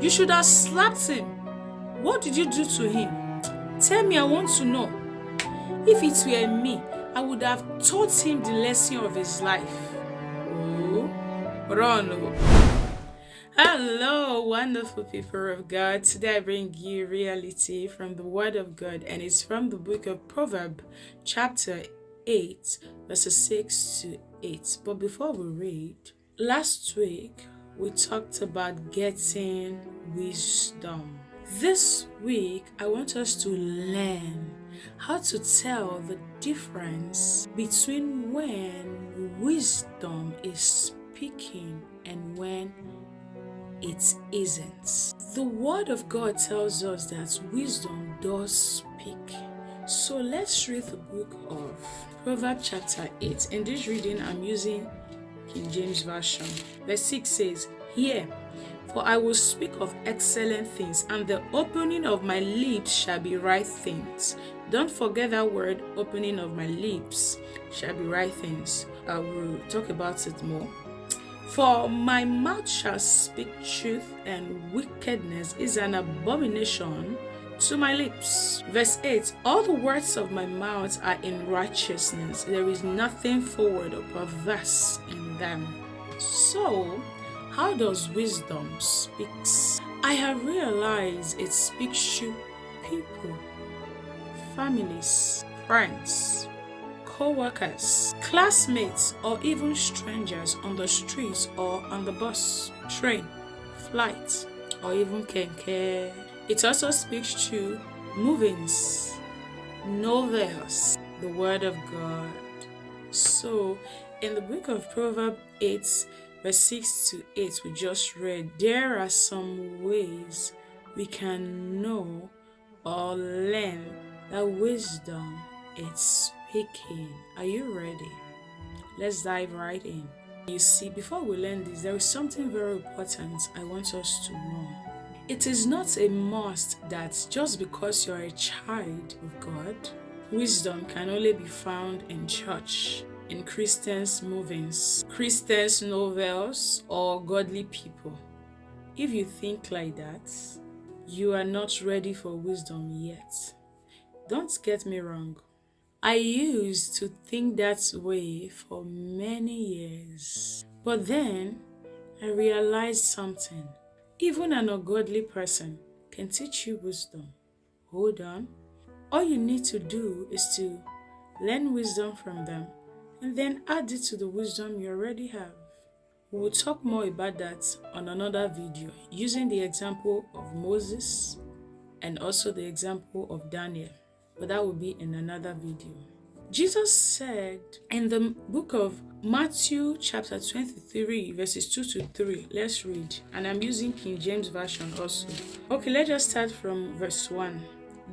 You should have slapped him. What did you do to him? Tell me, I want to know. If it were me, I would have taught him the lesson of his life. Oh, run. Hello, wonderful people of God. Today I bring you reality from the Word of God, and it's from the book of Proverbs, chapter 8, verses 6 to 8. But before we read, last week we talked about getting wisdom. This week I want us to learn how to tell the difference between when wisdom is speaking and when it isn't. The Word of God tells us that wisdom does speak. So let's read the book of Proverbs chapter 8. In this reading, I'm using King James Version. Verse 6 says, "Hear, for I will speak of excellent things, and the opening of my lips shall be right things." Don't forget that word, opening of my lips shall be right things. I will talk about it more. "For my mouth shall speak truth, and wickedness is an abomination to my lips." Verse 8, "All the words of my mouth are in righteousness. There is nothing forward or perverse in them." So, how does wisdom speak? I have realized it speaks to people, families, friends, co-workers, classmates, or even strangers on the streets or on the bus, train, flight, or even keke. It also speaks to movies, novels, the Word of God. So, in the book of Proverbs 8, verse 6 to 8, we just read, there are some ways we can know or learn that wisdom is speaking. Are you ready? Let's dive right in. You see, before we learn this, there is something very important I want us to know. It is not a must that just because you're a child of God, wisdom can only be found in church, in Christians' movies, Christians' novels, or godly people. If you think like that, you are not ready for wisdom yet. Don't get me wrong. I used to think that way for many years. But then I realized something. Even an ungodly person can teach you wisdom. Hold on. All you need to do is to learn wisdom from them and then add it to the wisdom you already have. We will talk more about that on another video using the example of Moses and also the example of Daniel, but that will be in another video. Jesus said in the book of Matthew chapter 23 verses 2 to 3, let's read, and I'm using King James Version also. Okay, let's just start from verse 1.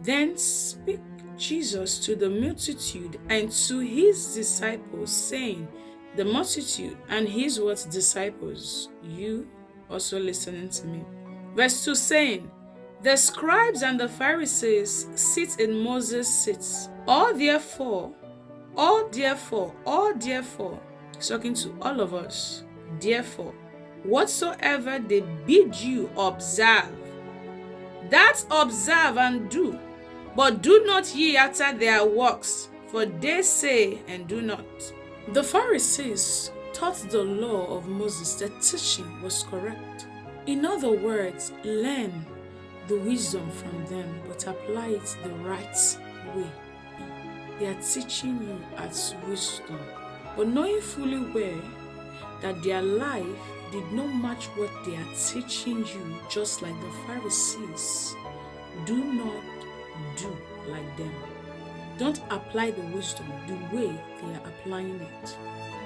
"Then speak Jesus to the multitude and to his disciples, saying," the multitude and his what disciples, you also listening to me. Verse 2 saying, "The scribes and the Pharisees sit in Moses' seats. All therefore, talking to all of us, therefore, whatsoever they bid you observe, that observe and do, but do not ye after their works, for they say and do not." The Pharisees taught the law of Moses. The teaching was correct. In other words, learn the wisdom from them, but apply it the right way. They are teaching you as wisdom, but knowing fully well that their life did not match what they are teaching you, just like the Pharisees. Do not do like them. Don't apply the wisdom the way they are applying it.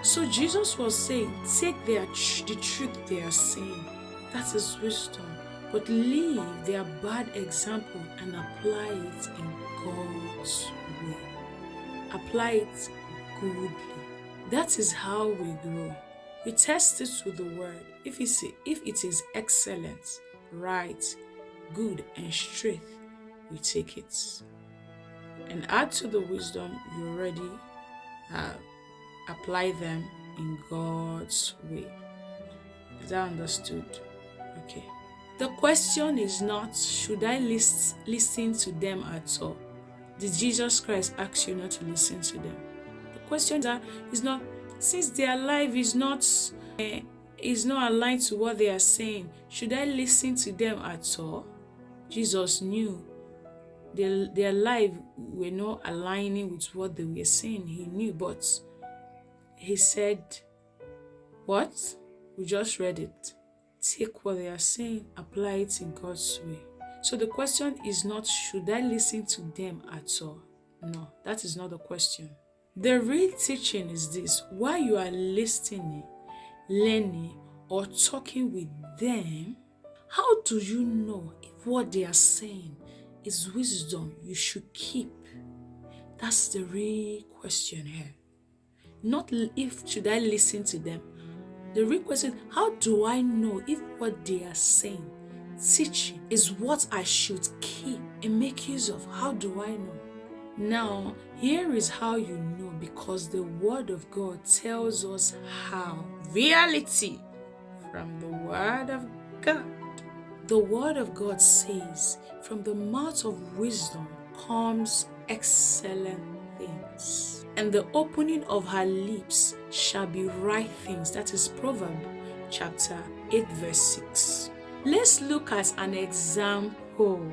So Jesus was saying, take the truth they are saying. That is wisdom. But leave their bad example and apply it in God's way. Apply it goodly. That is how we grow. We test it with the word. If it is excellent, right, good, and straight, we take it. And add to the wisdom you already have. Apply them in God's way. Is that understood? Okay. The question is not, should I listen to them at all? Did Jesus Christ ask you not to listen to them? The question is not, since their life is not aligned to what they are saying, should I listen to them at all? Jesus knew their life were not aligning with what they were saying. He knew, but he said, what? We just read it. Take what they are saying, apply it in God's way. So the question is not, should I listen to them at all? No, that is not the question. The real teaching is this: while you are listening, learning, or talking with them, how do you know if what they are saying is wisdom you should keep? That's the real question here. Not if should I listen to them. The real question, how do I know if what they are saying, teaching, is what I should keep and make use of? How do I know? Now, here is how you know, because the Word of God tells us how. Reality from the Word of God. The Word of God says, from the mouth of wisdom comes excellent things, and the opening of her lips shall be right things. That is Proverbs chapter 8 verse 6. Let's look at an example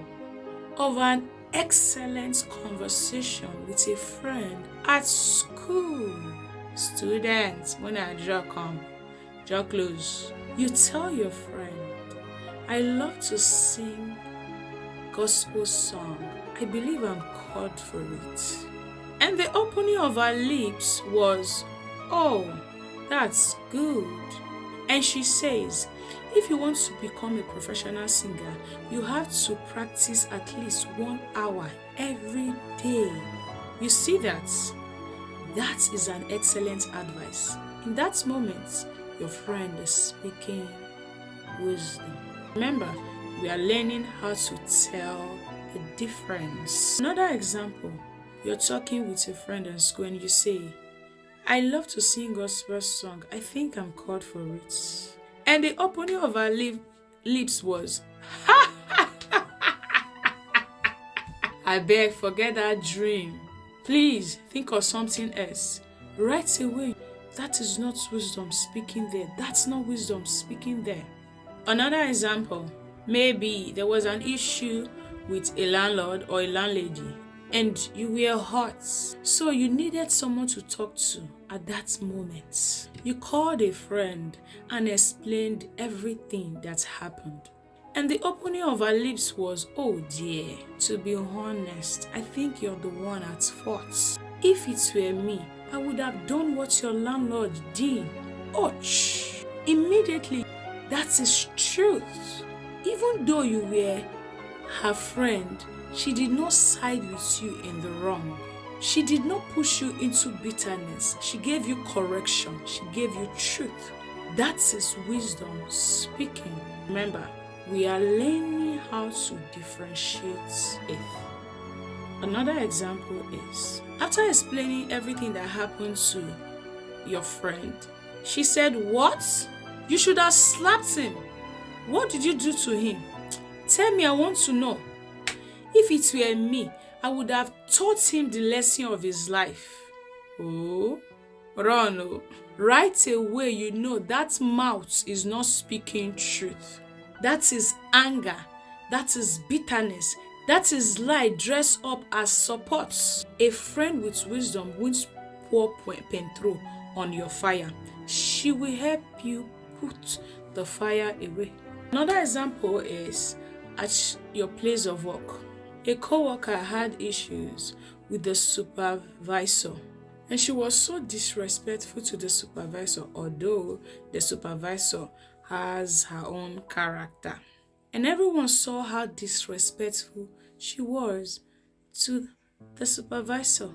of an excellent conversation with a friend at school. Students, when I draw close. You tell your friend, I love to sing gospel song. I believe I'm called for it. And the opening of her lips was, oh, that's good. And she says, if you want to become a professional singer, you have to practice at least 1 hour every day. You see that? That is an excellent advice. In that moment, your friend is speaking wisdom. Remember, we are learning how to tell the difference. Another example, you're talking with a friend in school and you say, I love to sing gospel song. I think I'm called for it. And the opening of her lips was, I beg, forget that dream. Please think of something else. Right away, that is not wisdom speaking there. That's not wisdom speaking there. Another example, maybe there was an issue with a landlord or a landlady and you were hot, so you needed someone to talk to at that moment. You called a friend and explained everything that happened. And the opening of her lips was, oh dear, to be honest, I think you're the one at fault. If it were me, I would have done what your landlord did. Ouch! Immediately, that is truth. Even though you were her friend, she did not side with you in the wrong. She did not push you into bitterness. She gave you correction. She gave you truth. That is wisdom speaking. Remember, we are learning how to differentiate it. Another example is, after explaining everything that happened to your friend, she said, what? You should have slapped him. What did you do to him? Tell me, I want to know. If it were me, I would have taught him the lesson of his life. Oh, run. Oh. Right away, you know that mouth is not speaking truth. That is anger. That is bitterness. That is lie dressed up as support. A friend with wisdom won't pour petrol on your fire. She will help you put the fire away. Another example is at your place of work. A co-worker had issues with the supervisor, and she was so disrespectful to the supervisor, although the supervisor has her own character. And everyone saw how disrespectful she was to the supervisor.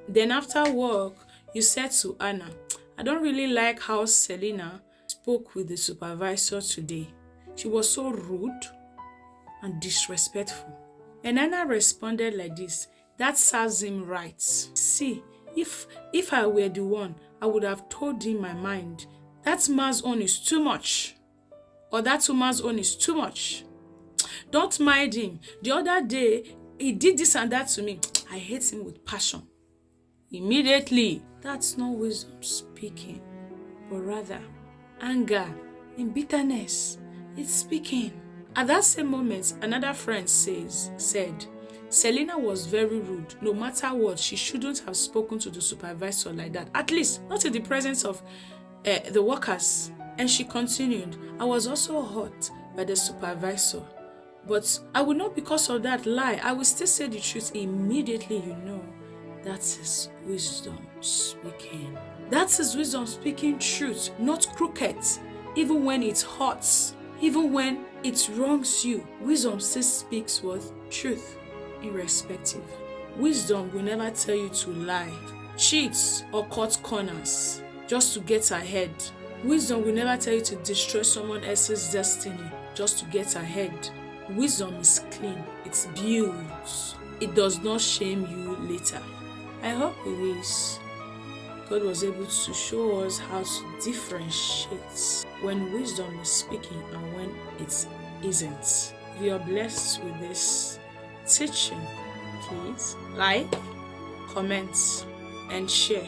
Then after work, you said to Anna, I don't really like how Selena spoke with the supervisor today. She was so rude and disrespectful. And Anna responded like this, that serves him right. See, if I were the one, I would have told him my mind. That man's own is too much. Or that woman's own is too much. Don't mind him. The other day, he did this and that to me. I hate him with passion. Immediately. That's not wisdom speaking, but rather anger and bitterness. It's speaking. At that same moment, another friend said, Selena was very rude. No matter what, she shouldn't have spoken to the supervisor like that. At least, not in the presence of the workers. And she continued, I was also hurt by the supervisor. But I will not, because of that, lie. I will still say the truth. Immediately, that is wisdom speaking. That is wisdom speaking truth, not crooked. Even when it hurts, even when it wrongs you, wisdom still speaks what? Truth, irrespective. Wisdom will never tell you to lie, cheat, or cut corners just to get ahead. Wisdom will never tell you to destroy someone else's destiny just to get ahead. Wisdom is clean, it's built. It does not shame you later. I hope it is. God was able to show us how to differentiate when wisdom is speaking and when it isn't. If you are blessed with this teaching, please like, comment, and share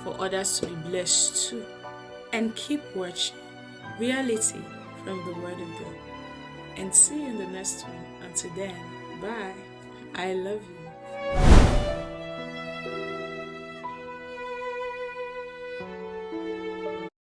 for others to be blessed too. And keep watching Reality from the Word of God. And see you in the next one. Until then, bye. I love you.